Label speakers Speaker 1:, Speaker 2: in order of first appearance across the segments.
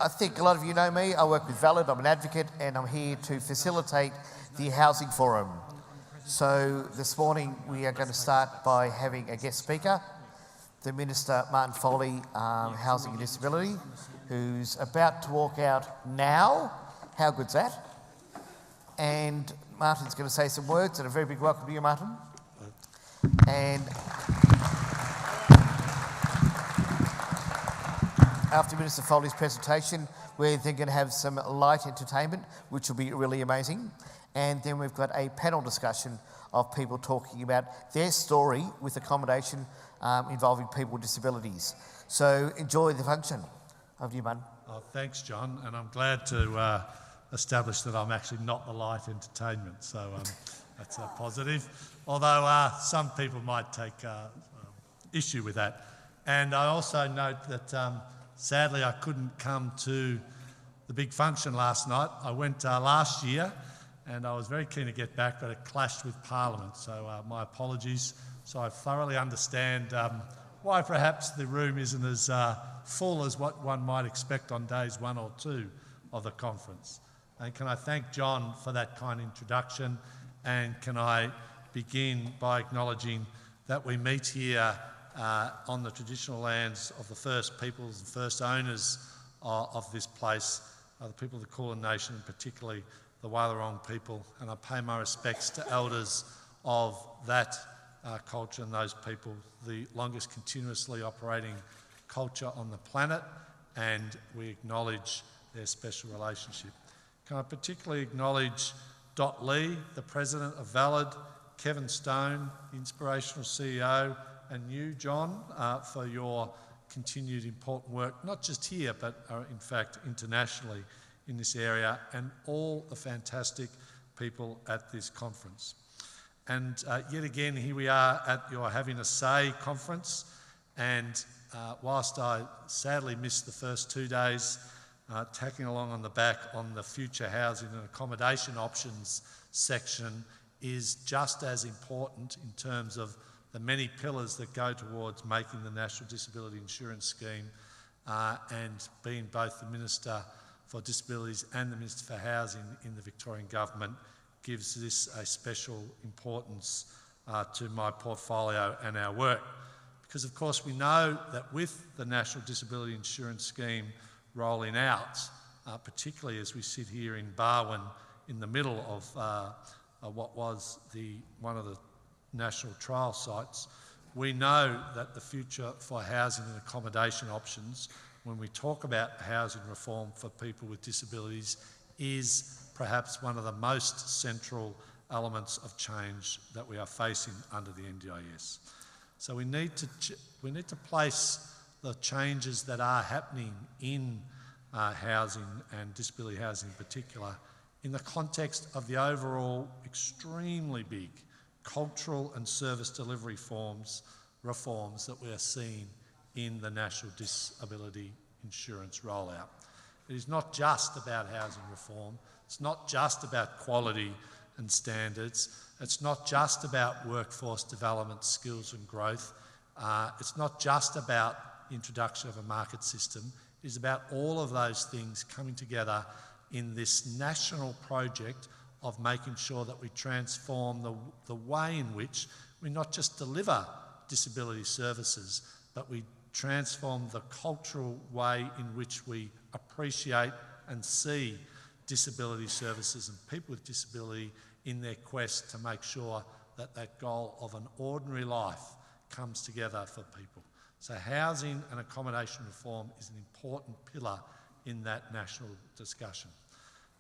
Speaker 1: I think a lot of you know me. I work with Valid, I'm an advocate, and I'm here to facilitate the Housing Forum. So this morning we are going to start by having a guest speaker, the Minster Martin Foley, Housing and Disability, who's about to walk out now. How good's that? And Martin's going to say some words, and a very big welcome to you, Martin. And after Minister Foley's presentation, we're then going to have some light entertainment, which will be really amazing. And then we've got a panel discussion of people talking about their story with accommodation involving people with disabilities. So enjoy the function. Over to you, Martin.
Speaker 2: Oh, thanks, John. And I'm glad to establish that I'm actually not the light entertainment. So that's a positive. Although some people might take issue with that. And I also note that sadly I couldn't come to the big function last night. I went last year and I was very keen to get back, but it clashed with Parliament. So my apologies. So I thoroughly understand why perhaps the room isn't as full as what one might expect on days 1 or 2 of the conference. And can I thank John for that kind introduction, and can I begin by acknowledging that we meet here on the traditional lands of the first peoples and first owners of this place, the people of the Kulin Nation, and particularly the Wallarong people. And I pay my respects to elders of that culture and those people, the longest continuously operating culture on the planet, and we acknowledge their special relationship. Can I particularly acknowledge Dot Lee, the President of Valid, Kevin Stone, the inspirational CEO, and you, John, for your continued important work, not just here, but in fact internationally in this area, and all the fantastic people at this conference. And yet again, here we are at your Having a Say conference, and whilst I sadly missed the first 2 days, tacking along on the back on the future housing and accommodation options section is just as important in terms of the many pillars that go towards making the National Disability Insurance Scheme, and being both the Minister for Disabilities and the Minister for Housing in the Victorian Government gives this a special importance to my portfolio and our work. Because of course we know that with the National Disability Insurance Scheme rolling out, particularly as we sit here in Barwon in the middle of what was one of the national trial sites, we know that the future for housing and accommodation options, when we talk about housing reform for people with disabilities, is perhaps one of the most central elements of change that we are facing under the NDIS. So we need to place the changes that are happening in housing and disability housing in particular in the context of the overall extremely big cultural and service delivery reforms that we are seeing in the National Disability Insurance rollout. It is not just about housing reform, it's not just about quality and standards, it's not just about workforce development, skills and growth, it's not just about the introduction of a market system, it is about all of those things coming together in this national project of making sure that we transform the way in which we not just deliver disability services, but we transform the cultural way in which we appreciate and see disability services and people with disability in their quest to make sure that that goal of an ordinary life comes together for people. So housing and accommodation reform is an important pillar in that national discussion.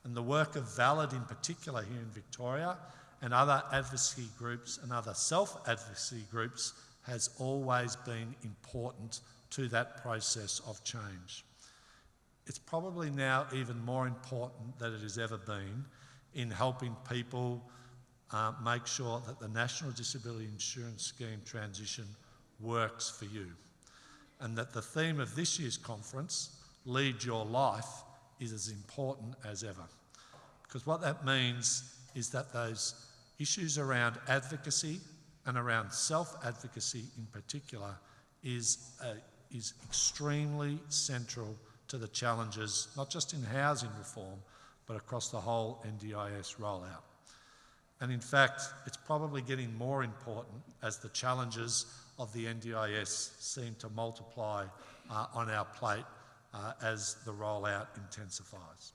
Speaker 2: And the work of Valid in particular here in Victoria and other advocacy groups and other self-advocacy groups has always been important to that process of change. It's probably now even more important than it has ever been in helping people make sure that the National Disability Insurance Scheme transition works for you. And that the theme of this year's conference, Lead Your Life, is as important as ever. Because what that means is that those issues around advocacy and around self-advocacy in particular is extremely central to the challenges, not just in housing reform, but across the whole NDIS rollout. And in fact, it's probably getting more important as the challenges of the NDIS seem to multiply on our plate as the rollout intensifies.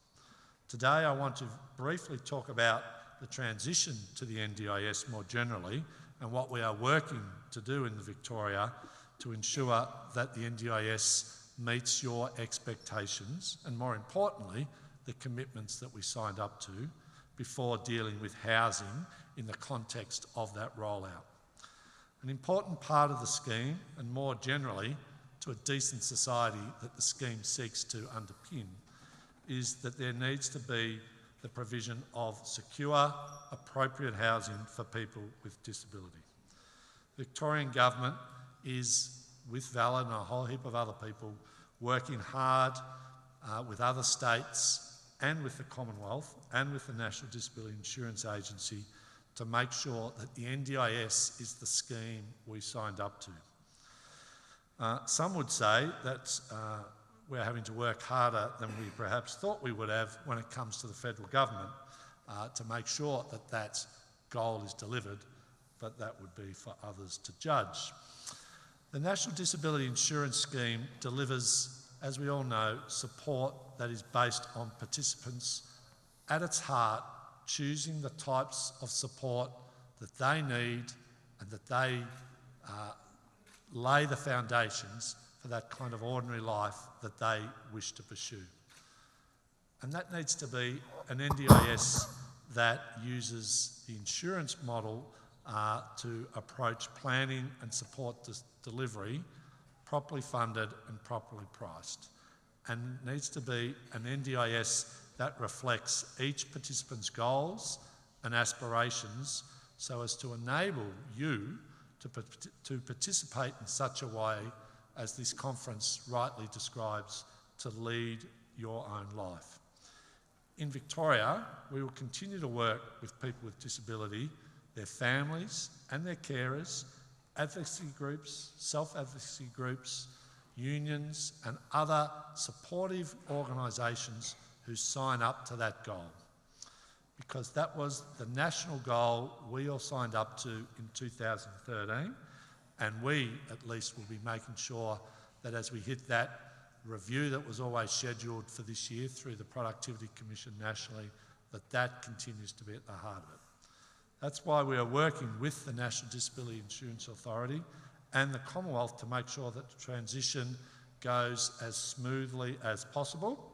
Speaker 2: Today, I want to briefly talk about the transition to the NDIS more generally and what we are working to do in Victoria to ensure that the NDIS meets your expectations and, more importantly, the commitments that we signed up to before dealing with housing in the context of that rollout. An important part of the scheme, and more generally to a decent society that the scheme seeks to underpin, is that there needs to be the provision of secure, appropriate housing for people with disability. The Victorian Government is, with Valid and a whole heap of other people, working hard with other states and with the Commonwealth and with the National Disability Insurance Agency to make sure that the NDIS is the scheme we signed up to. Some would say that we're having to work harder than we perhaps thought we would have when it comes to the federal government to make sure that that goal is delivered, but that would be for others to judge. The National Disability Insurance Scheme delivers, as we all know, support that is based on participants at its heart choosing the types of support that they need and that they lay the foundations for that kind of ordinary life that they wish to pursue. And that needs to be an NDIS that uses the insurance model to approach planning and support delivery properly funded and properly priced. And needs to be an NDIS that reflects each participant's goals and aspirations so as to enable you to participate in such a way, as this conference rightly describes, to lead your own life. In Victoria, we will continue to work with people with disability, their families and their carers, advocacy groups, self-advocacy groups, unions and other supportive organisations who sign up to that goal. Because that was the national goal we all signed up to in 2013, and we at least will be making sure that as we hit that review that was always scheduled for this year through the Productivity Commission nationally, that continues to be at the heart of it. That's why we are working with the National Disability Insurance Authority and the Commonwealth to make sure that the transition goes as smoothly as possible,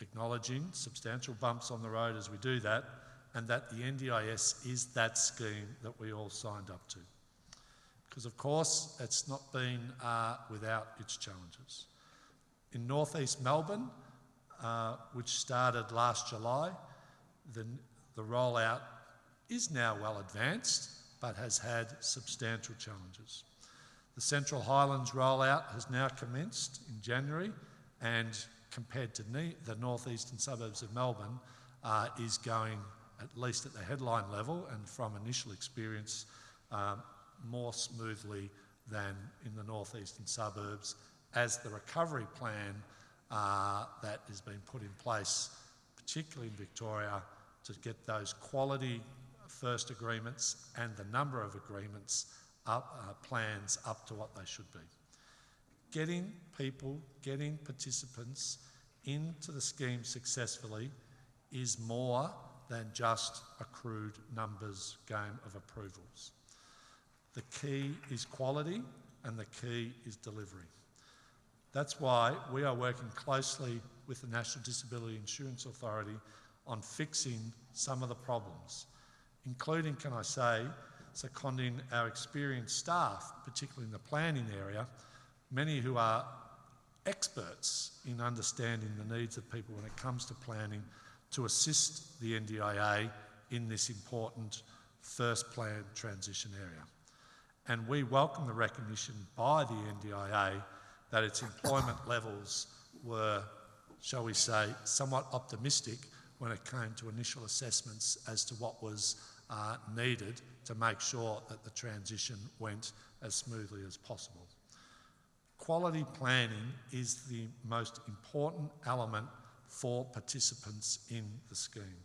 Speaker 2: acknowledging substantial bumps on the road as we do that, and that the NDIS is that scheme that we all signed up to. Because of course, it's not been without its challenges. In northeast Melbourne, which started last July, the rollout is now well advanced, but has had substantial challenges. The Central Highlands rollout has now commenced in January, and compared to the northeastern suburbs of Melbourne, is going, at least at the headline level and from initial experience, more smoothly than in the northeastern suburbs, as the recovery plan that has been put in place, particularly in Victoria, to get those quality first agreements and the number of agreements plans up to what they should be. Getting people, getting participants into the scheme successfully is more than just a crude numbers game of approvals. The key is quality and the key is delivery. That's why we are working closely with the National Disability Insurance Authority on fixing some of the problems, including, can I say, seconding our experienced staff, particularly in the planning area, many who are experts in understanding the needs of people when it comes to planning, to assist the NDIA in this important first planned transition area. And we welcome the recognition by the NDIA that its employment levels were, shall we say, somewhat optimistic when it came to initial assessments as to what was needed to make sure that the transition went as smoothly as possible. quality planning is the most important element for participants in the scheme.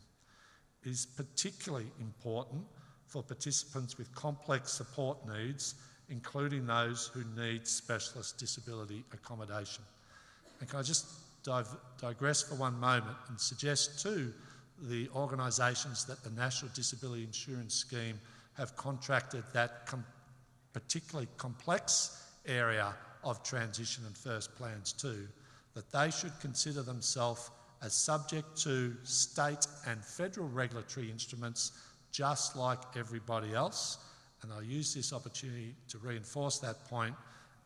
Speaker 2: It is particularly important for participants with complex support needs, including those who need specialist disability accommodation. And can I just digress for one moment and suggest to the organisations that the National Disability Insurance Scheme have contracted that particularly complex area of transition and first plans to, that they should consider themselves as subject to state and federal regulatory instruments just like everybody else. And I use this opportunity to reinforce that point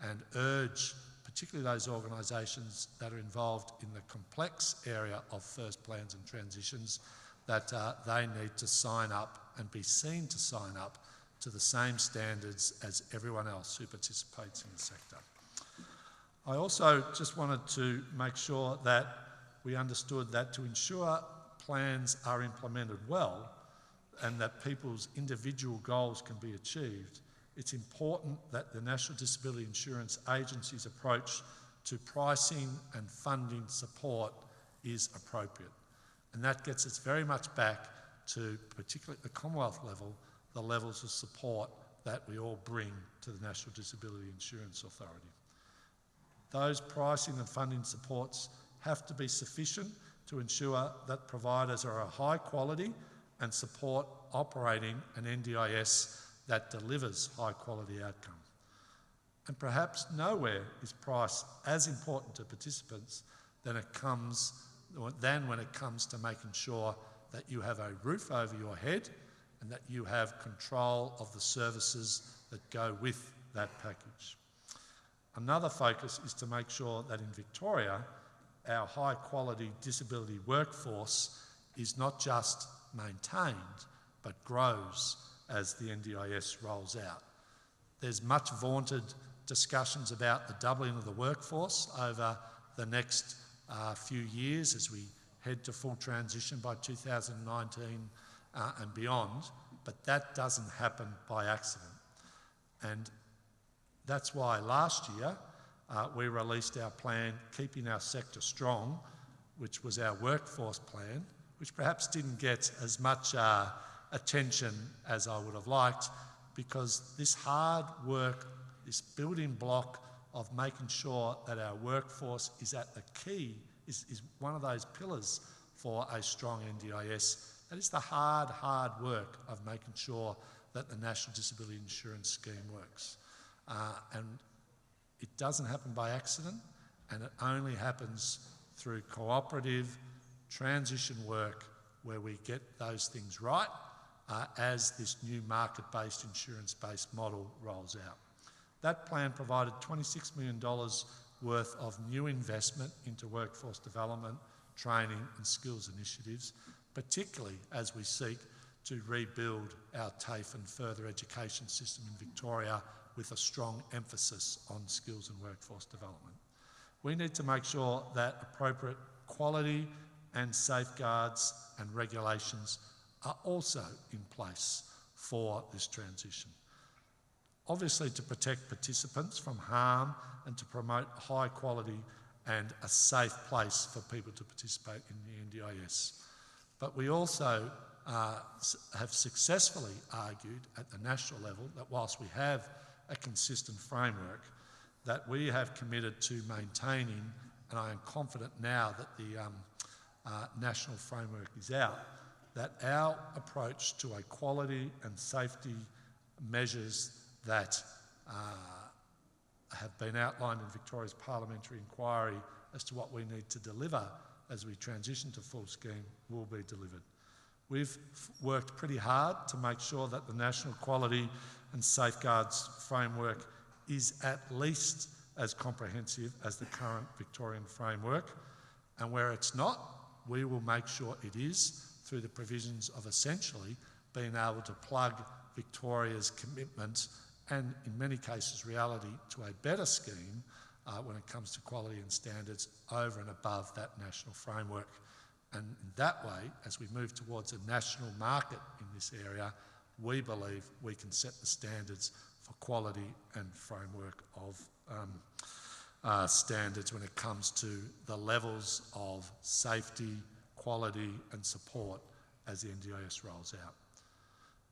Speaker 2: and urge particularly those organisations that are involved in the complex area of first plans and transitions, that they need to sign up and be seen to sign up to the same standards as everyone else who participates in the sector. I also just wanted to make sure that we understood that to ensure plans are implemented well and that people's individual goals can be achieved, it's important that the National Disability Insurance Agency's approach to pricing and funding support is appropriate. And that gets us very much back to, particularly at the Commonwealth level, the levels of support that we all bring to the National Disability Insurance Authority. Those pricing and funding supports have to be sufficient to ensure that providers are a high quality and support operating an NDIS that delivers high quality outcome. And perhaps nowhere is price as important to participants than when it comes to making sure that you have a roof over your head and that you have control of the services that go with that package. Another focus is to make sure that in Victoria, our high quality disability workforce is not just maintained, but grows as the NDIS rolls out. There's much vaunted discussions about the doubling of the workforce over the next few years as we head to full transition by 2019 and beyond, but that doesn't happen by accident. And that's why last year we released our plan, Keeping Our Sector Strong, which was our workforce plan, which perhaps didn't get as much attention as I would have liked, because this hard work, this building block of making sure that our workforce is at the key, is one of those pillars for a strong NDIS. That is the hard work of making sure that the National Disability Insurance Scheme works. And it doesn't happen by accident, and it only happens through cooperative transition work where we get those things right as this new market-based, insurance-based model rolls out. That plan provided $26 million worth of new investment into workforce development, training and skills initiatives, particularly as we seek to rebuild our TAFE and further education system in Victoria with a strong emphasis on skills and workforce development. We need to make sure that appropriate quality and safeguards and regulations are also in place for this transition. Obviously to protect participants from harm and to promote high quality and a safe place for people to participate in the NDIS. But we also have successfully argued at the national level that whilst we have a consistent framework, that we have committed to maintaining, and I am confident now that the national framework is out, that our approach to a quality and safety measures that have been outlined in Victoria's parliamentary inquiry as to what we need to deliver as we transition to full scheme will be delivered. We've worked pretty hard to make sure that the National Quality and Safeguards Framework is at least as comprehensive as the current Victorian framework, and where it's not, we will make sure it is through the provisions of essentially being able to plug Victoria's commitment and in many cases reality to a better scheme when it comes to quality and standards over and above that national framework. And in that way, as we move towards a national market in this area, we believe we can set the standards for quality and framework of standards when it comes to the levels of safety, quality and support as the NDIS rolls out.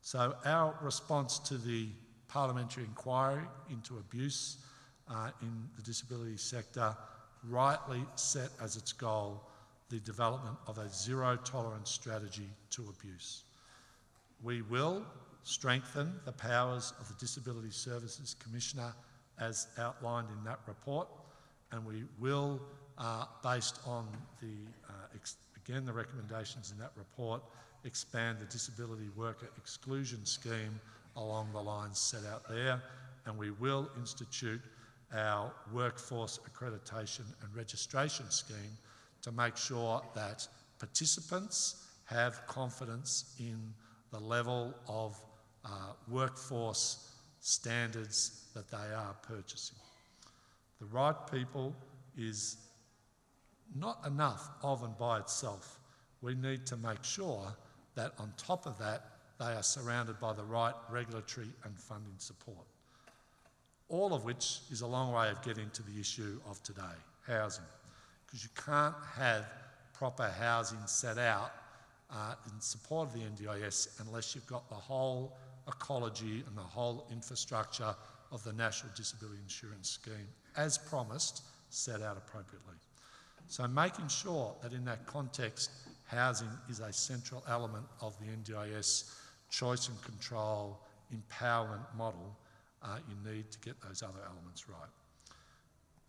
Speaker 2: So our response to the parliamentary inquiry into abuse in the disability sector rightly set as its goal the development of a zero tolerance strategy to abuse. We will strengthen the powers of the Disability Services Commissioner as outlined in that report, and we will, based on the recommendations in that report, expand the disability worker exclusion scheme along the lines set out there, and we will institute our workforce accreditation and registration scheme to make sure that participants have confidence in the level of workforce standards that they are purchasing. The right people is not enough of and by itself. We need to make sure that on top of that, they are surrounded by the right regulatory and funding support. All of which is a long way of getting to the issue of today, housing. Because you can't have proper housing set out in support of the NDIS unless you've got the whole ecology and the whole infrastructure of the National Disability Insurance Scheme, as promised, set out appropriately. So making sure that in that context, housing is a central element of the NDIS choice and control empowerment model, you need to get those other elements right.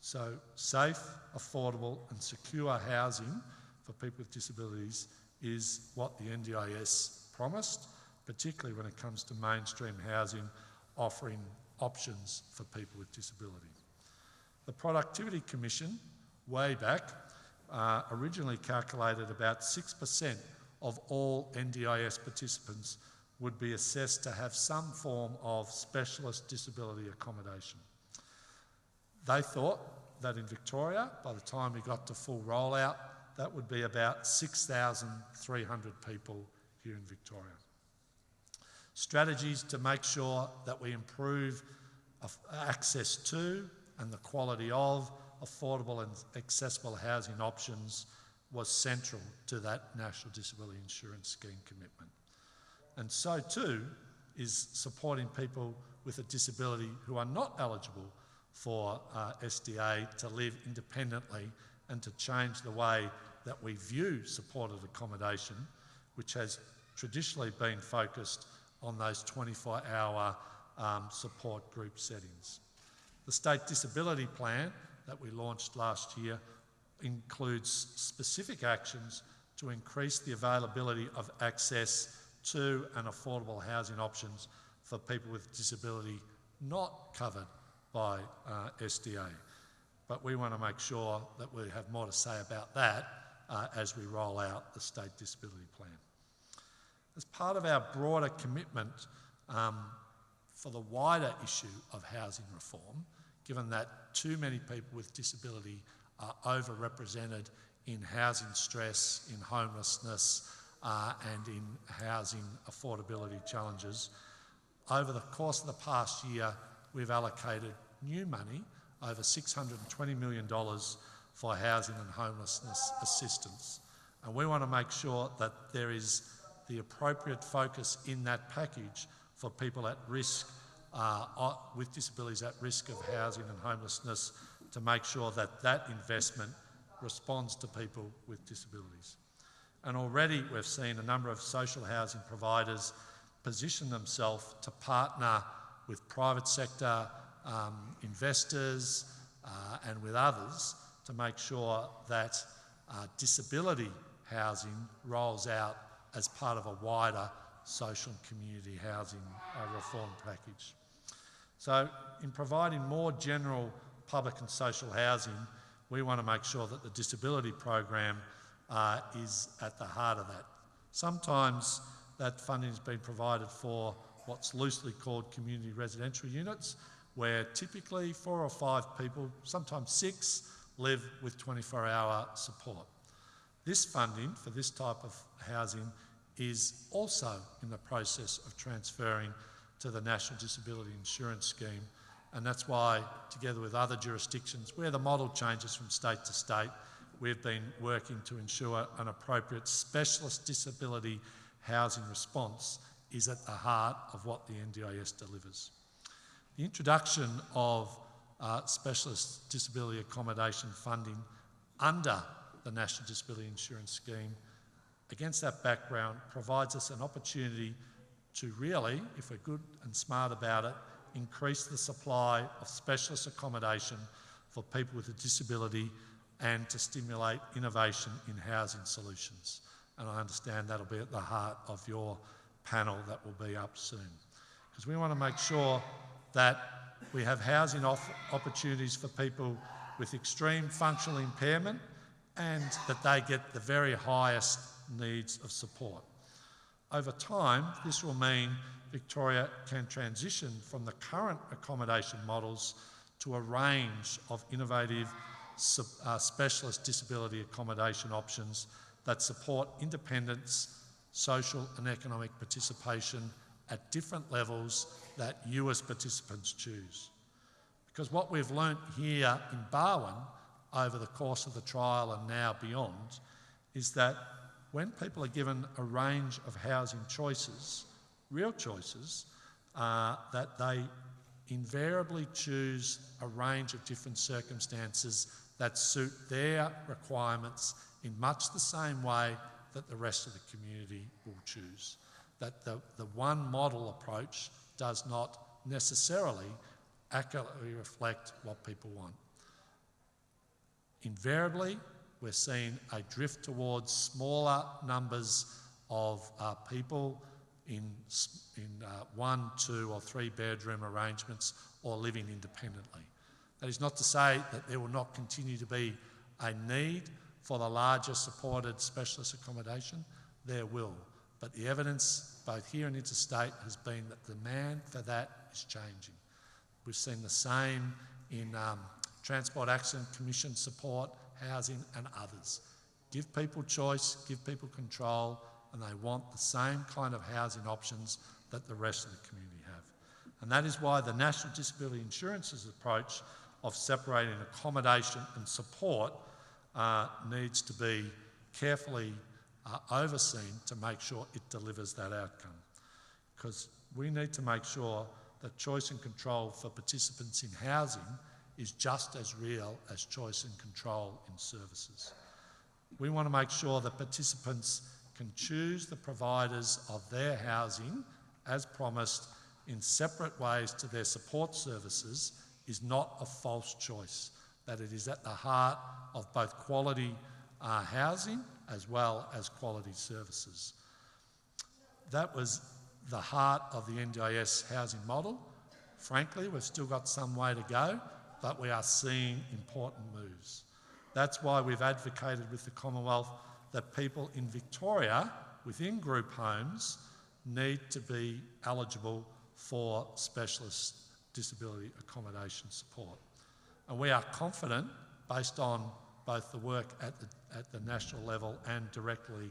Speaker 2: So safe, affordable and secure housing for people with disabilities is what the NDIS promised, particularly when it comes to mainstream housing offering options for people with disability. The Productivity Commission, way back, originally calculated about 6% of all NDIS participants would be assessed to have some form of specialist disability accommodation. They thought that in Victoria, by the time we got to full rollout, that would be about 6,300 people here in Victoria. Strategies to make sure that we improve access to and the quality of affordable and accessible housing options was central to that National Disability Insurance Scheme commitment. And so too is supporting people with a disability who are not eligible for SDA to live independently and to change the way that we view supported accommodation, which has traditionally been focused on those 24-hour support group settings. The State Disability Plan that we launched last year includes specific actions to increase the availability of access to and affordable housing options for people with disability not covered by SDA. But we want to make sure that we have more to say about that as we roll out the State Disability Plan. As part of our broader commitment for the wider issue of housing reform, given that too many people with disability are overrepresented in housing stress, in homelessness and in housing affordability challenges, over the course of the past year we've allocated new money, over $620 million for housing and homelessness assistance. And we want to make sure that there is the appropriate focus in that package for people at risk, with disabilities at risk of housing and homelessness, to make sure that that investment responds to people with disabilities. And already we've seen a number of social housing providers position themselves to partner with private sector investors and with others to make sure that disability housing rolls out as part of a wider social and community housing reform package. So in providing more general public and social housing, we want to make sure that the disability program is at the heart of that. Sometimes that funding has been provided for what's loosely called community residential units, where typically 4 or 5 people, sometimes 6, live with 24-hour support. This funding for this type of housing is also in the process of transferring to the National Disability Insurance Scheme, And that's why, together with other jurisdictions, where the model changes from state to state, we've been working to ensure an appropriate specialist disability housing response is at the heart of what the NDIS delivers. The introduction of specialist disability accommodation funding under the National Disability Insurance Scheme, against that background, provides us an opportunity to really, if we're good and smart about it, increase the supply of specialist accommodation for people with a disability and to stimulate innovation in housing solutions. And I understand that'll be at the heart of your panel that will be up soon. Because we want to make sure that we have housing opportunities for people with extreme functional impairment and that they get the very highest needs of support. Over time, this will mean Victoria can transition from the current accommodation models to a range of innovative specialist disability accommodation options that support independence, social and economic participation at different levels that you as participants choose. Because what we've learnt here in Barwon over the course of the trial and now beyond is that when people are given a range of housing choices, real choices, that they invariably choose a range of different circumstances that suit their requirements in much the same way that the rest of the community will choose. That the one model approach does not necessarily accurately reflect what people want. Invariably, we're seeing a drift towards smaller numbers of people in 1, 2 or 3 bedroom arrangements or living independently. That is not to say that there will not continue to be a need for the larger supported specialist accommodation. There will. But the evidence, both here and interstate, has been that the demand for that is changing. We've seen the same in Transport Accident Commission support, housing and others. Give people choice, give people control, and they want the same kind of housing options that the rest of the community have. And that is why the National Disability Insurance's approach of separating accommodation and support needs to be carefully overseen to make sure it delivers that outcome. Because we need to make sure that choice and control for participants in housing is just as real as choice and control in services. We want to make sure that participants can choose the providers of their housing as promised in separate ways to their support services is not a false choice, that it is at the heart of both quality housing as well as quality services. That was the heart of the NDIS housing model. Frankly, we've still got some way to go, but we are seeing important moves. That's why we've advocated with the Commonwealth that people in Victoria within group homes need to be eligible for specialist disability accommodation support. And we are confident, based on both the work at the national level and directly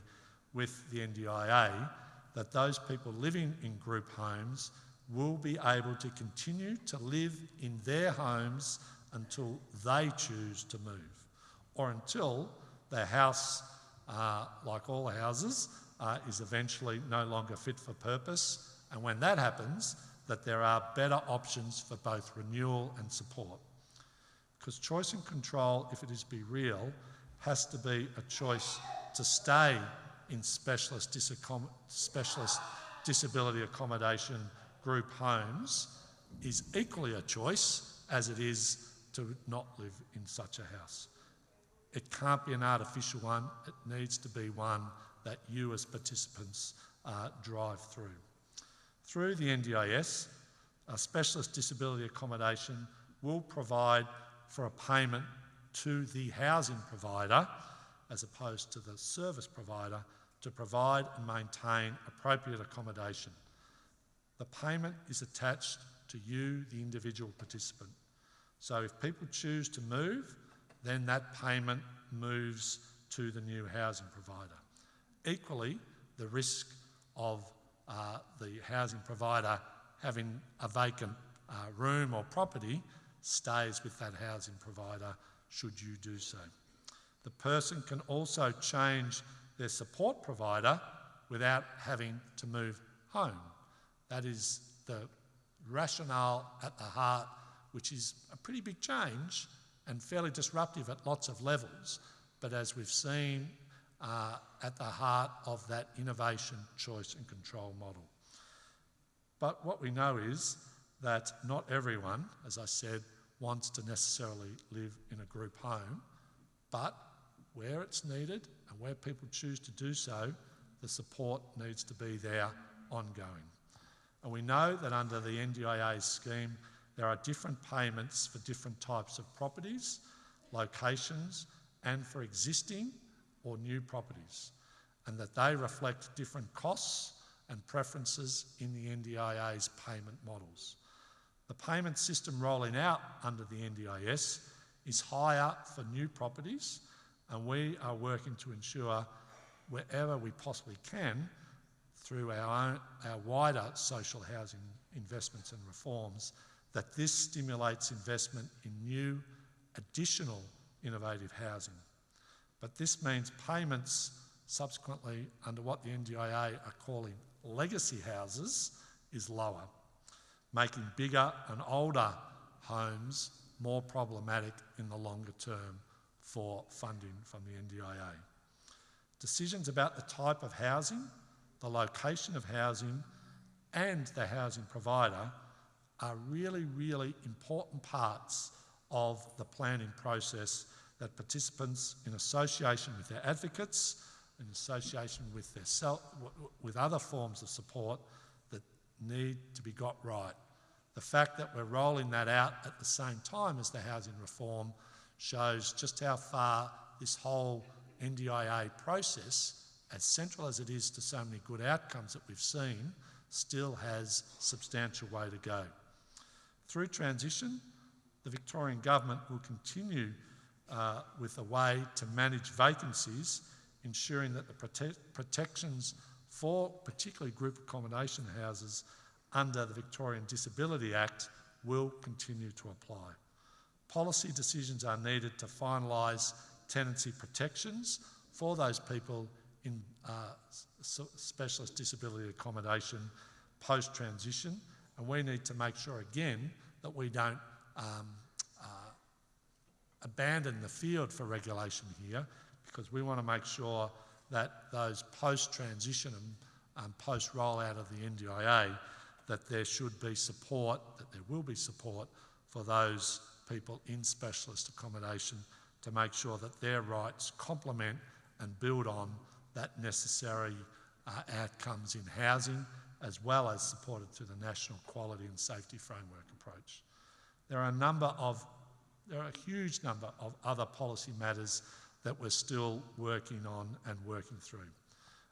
Speaker 2: with the NDIA, that those people living in group homes will be able to continue to live in their homes until they choose to move, or until their house, like all houses, is eventually no longer fit for purpose. And when that happens, that there are better options for both renewal and support. Because choice and control, if it is to be real, has to be a choice to stay in specialist disability accommodation group homes is equally a choice as it is to not live in such a house. It can't be an artificial one, it needs to be one that you as participants drive through. Through the NDIS, a specialist disability accommodation will provide for a payment to the housing provider as opposed to the service provider to provide and maintain appropriate accommodation. The payment is attached to you, the individual participant. So if people choose to move, then that payment moves to the new housing provider. Equally, the risk of the housing provider having a vacant room or property stays with that housing provider should you do so. The person can also change their support provider without having to move home. That is the rationale at the heart, which is a pretty big change and fairly disruptive at lots of levels, but as we've seen, at the heart of that innovation, choice and control model. But what we know is that not everyone, as I said, wants to necessarily live in a group home, but where it's needed and where people choose to do so, the support needs to be there ongoing. And we know that under the NDIS scheme, there are different payments for different types of properties, locations, and for existing or new properties, and that they reflect different costs and preferences in the NDIA's payment models. The payment system rolling out under the NDIS is higher for new properties, and we are working to ensure wherever we possibly can through our wider social housing investments and reforms, that this stimulates investment in new, additional innovative housing. But this means payments subsequently under what the NDIA are calling legacy houses is lower, making bigger and older homes more problematic in the longer term for funding from the NDIA. Decisions about the type of housing, the location of housing, and the housing provider are really, really important parts of the planning process that participants, in association with their advocates, in association with with other forms of support, that need to be got right. The fact that we're rolling that out at the same time as the housing reform shows just how far this whole NDIA process, as central as it is to so many good outcomes that we've seen, still has substantial way to go. Through transition, the Victorian Government will continue with a way to manage vacancies, ensuring that the protections for particularly group accommodation houses under the Victorian Disability Act will continue to apply. Policy decisions are needed to finalise tenancy protections for those people in specialist disability accommodation post-transition, and we need to make sure again that we don't abandon the field for regulation here, because we want to make sure that those post-transition and post-rollout of the NDIA, that there should be support, that there will be support for those people in specialist accommodation to make sure that their rights complement and build on that necessary outcomes in housing, as well as supported through the National Quality and Safety Framework approach. There are a huge number of other policy matters that we're still working on and working through.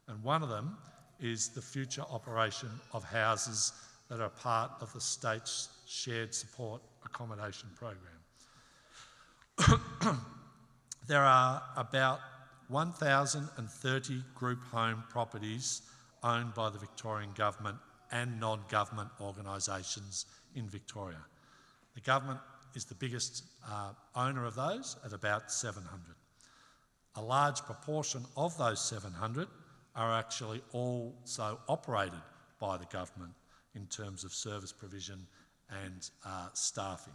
Speaker 2: And one of them is the future operation of houses that are part of the state's shared support accommodation program. There are about 1,030 group home properties owned by the Victorian Government and non-government organisations in Victoria. The government is the biggest owner of those at about 700. A large proportion of those 700 are actually also operated by the government in terms of service provision and staffing.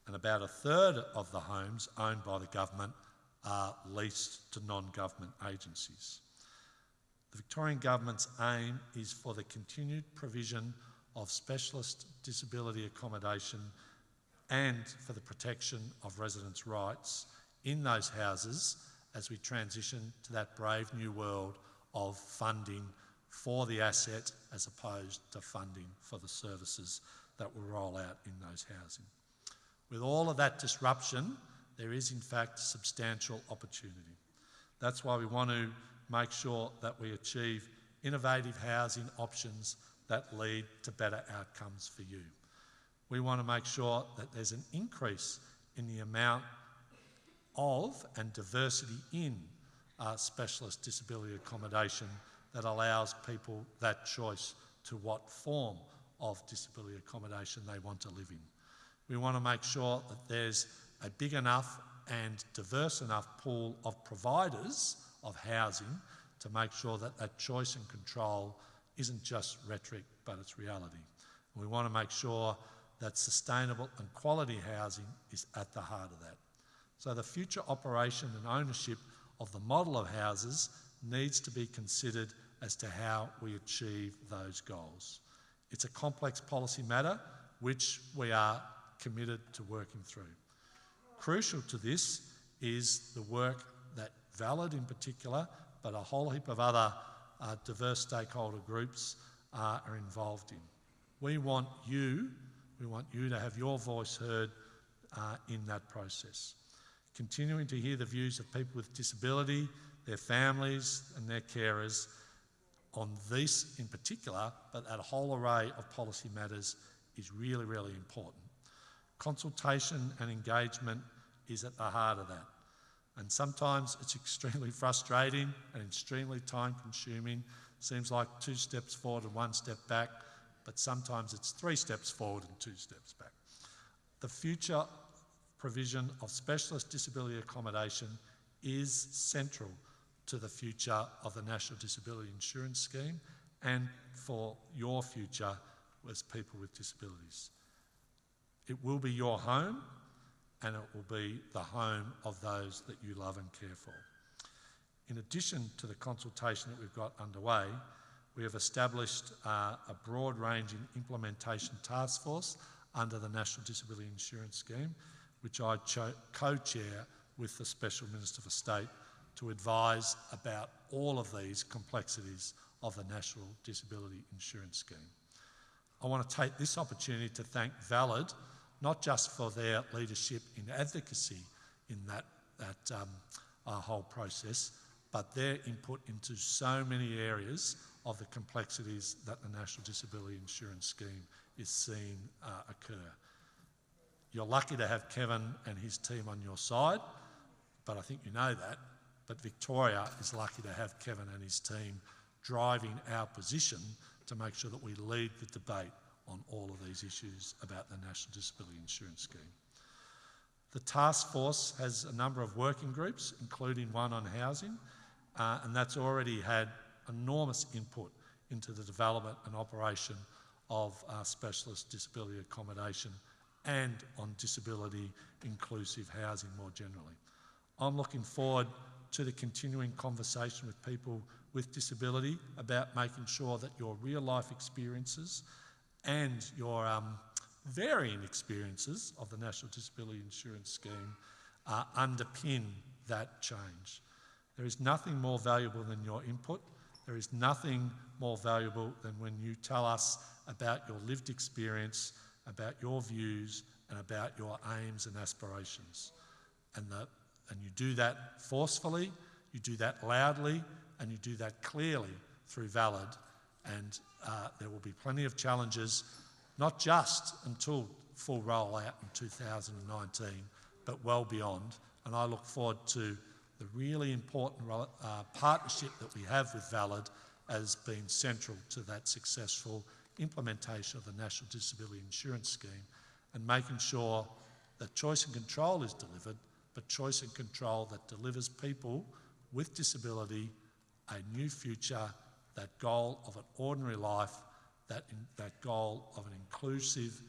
Speaker 2: And about a third of the homes owned by the government are leased to non-government agencies. The Victorian Government's aim is for the continued provision of specialist disability accommodation and for the protection of residents' rights in those houses as we transition to that brave new world of funding for the asset as opposed to funding for the services that will roll out in those housing. With all of that disruption, there is in fact substantial opportunity. That's why we want to make sure that we achieve innovative housing options that lead to better outcomes for you. We want to make sure that there's an increase in the amount of and diversity in specialist disability accommodation that allows people that choice to what form of disability accommodation they want to live in. We want to make sure that there's a big enough and diverse enough pool of providers of housing to make sure that that choice and control isn't just rhetoric, but it's reality. And we want to make sure that sustainable and quality housing is at the heart of that. So the future operation and ownership of the model of houses needs to be considered as to how we achieve those goals. It's a complex policy matter which we are committed to working through. Crucial to this is the work that Valid in particular, but a whole heap of other diverse stakeholder groups are involved in. We want you to have your voice heard in that process. Continuing to hear the views of people with disability, their families and their carers on this in particular, but that whole array of policy matters is really, really important. Consultation and engagement is at the heart of that. And sometimes it's extremely frustrating and extremely time-consuming. Seems like 2 steps forward and 1 step back, but sometimes it's 3 steps forward and 2 steps back. The future provision of specialist disability accommodation is central to the future of the National Disability Insurance Scheme and for your future as people with disabilities. It will be your home, and it will be the home of those that you love and care for. In addition to the consultation that we've got underway, we have established a broad-ranging implementation task force under the National Disability Insurance Scheme, which I co-chair with the Special Minister for State to advise about all of these complexities of the National Disability Insurance Scheme. I want to take this opportunity to thank Valid, not just for their leadership in advocacy in that whole process, but their input into so many areas of the complexities that the National Disability Insurance Scheme is seeing occur. You're lucky to have Kevin and his team on your side, but I think you know that. But Victoria is lucky to have Kevin and his team driving our position to make sure that we lead the debate on all of these issues about the National Disability Insurance Scheme. The task force has a number of working groups, including one on housing, and that's already had enormous input into the development and operation of specialist disability accommodation and on disability inclusive housing more generally. I'm looking forward to the continuing conversation with people with disability about making sure that your real life experiences and your varying experiences of the National Disability Insurance Scheme underpin that change. There is nothing more valuable than your input. There is nothing more valuable than when you tell us about your lived experience, about your views and about your aims and aspirations. And you do that forcefully, you do that loudly, and you do that clearly through Valid. And there will be plenty of challenges, not just until full rollout in 2019, but well beyond. And I look forward to the really important partnership that we have with Valid as being central to that successful implementation of the National Disability Insurance Scheme and making sure that choice and control is delivered, but choice and control that delivers people with disability a new future, that goal of an ordinary life, that goal of an inclusive,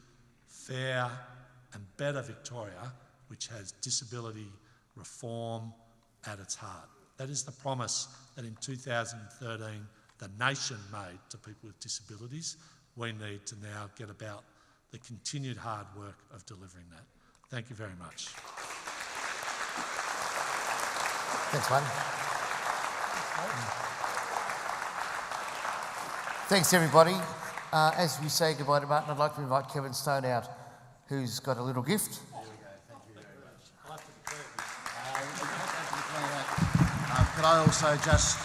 Speaker 2: fair and better Victoria, which has disability reform at its heart. That is the promise that in 2013 the nation made to people with disabilities. We need to now get about the continued hard work of delivering that. Thank you very much.
Speaker 1: Thanks, Martin. Thanks, everybody. As we say goodbye to Martin, I'd like to invite Kevin Stone out, who's got a little gift.
Speaker 3: There we go. Thank you very much. Could I also just,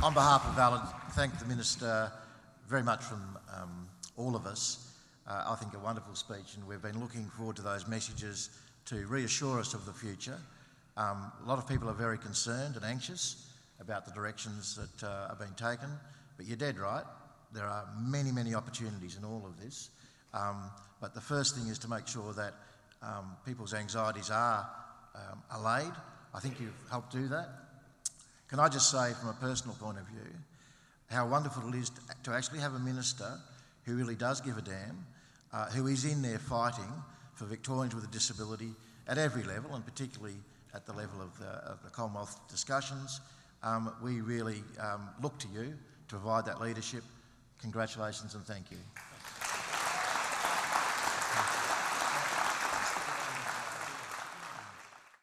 Speaker 3: on behalf of Valid, thank the Minister very much from all of us. I think a wonderful speech, and we've been looking forward to those messages to reassure us of the future. A lot of people are very concerned and anxious about the directions that are being taken, but you're dead right. there are many, many opportunities in all of this. But the first thing is to make sure that people's anxieties are allayed. I think you've helped do that. Can I just say from a personal point of view how wonderful it is to actually have a minister who really does give a damn, who is in there fighting for Victorians with a disability at every level, and particularly at the level of the Commonwealth discussions. We really look to you to provide that leadership. Congratulations and thank you.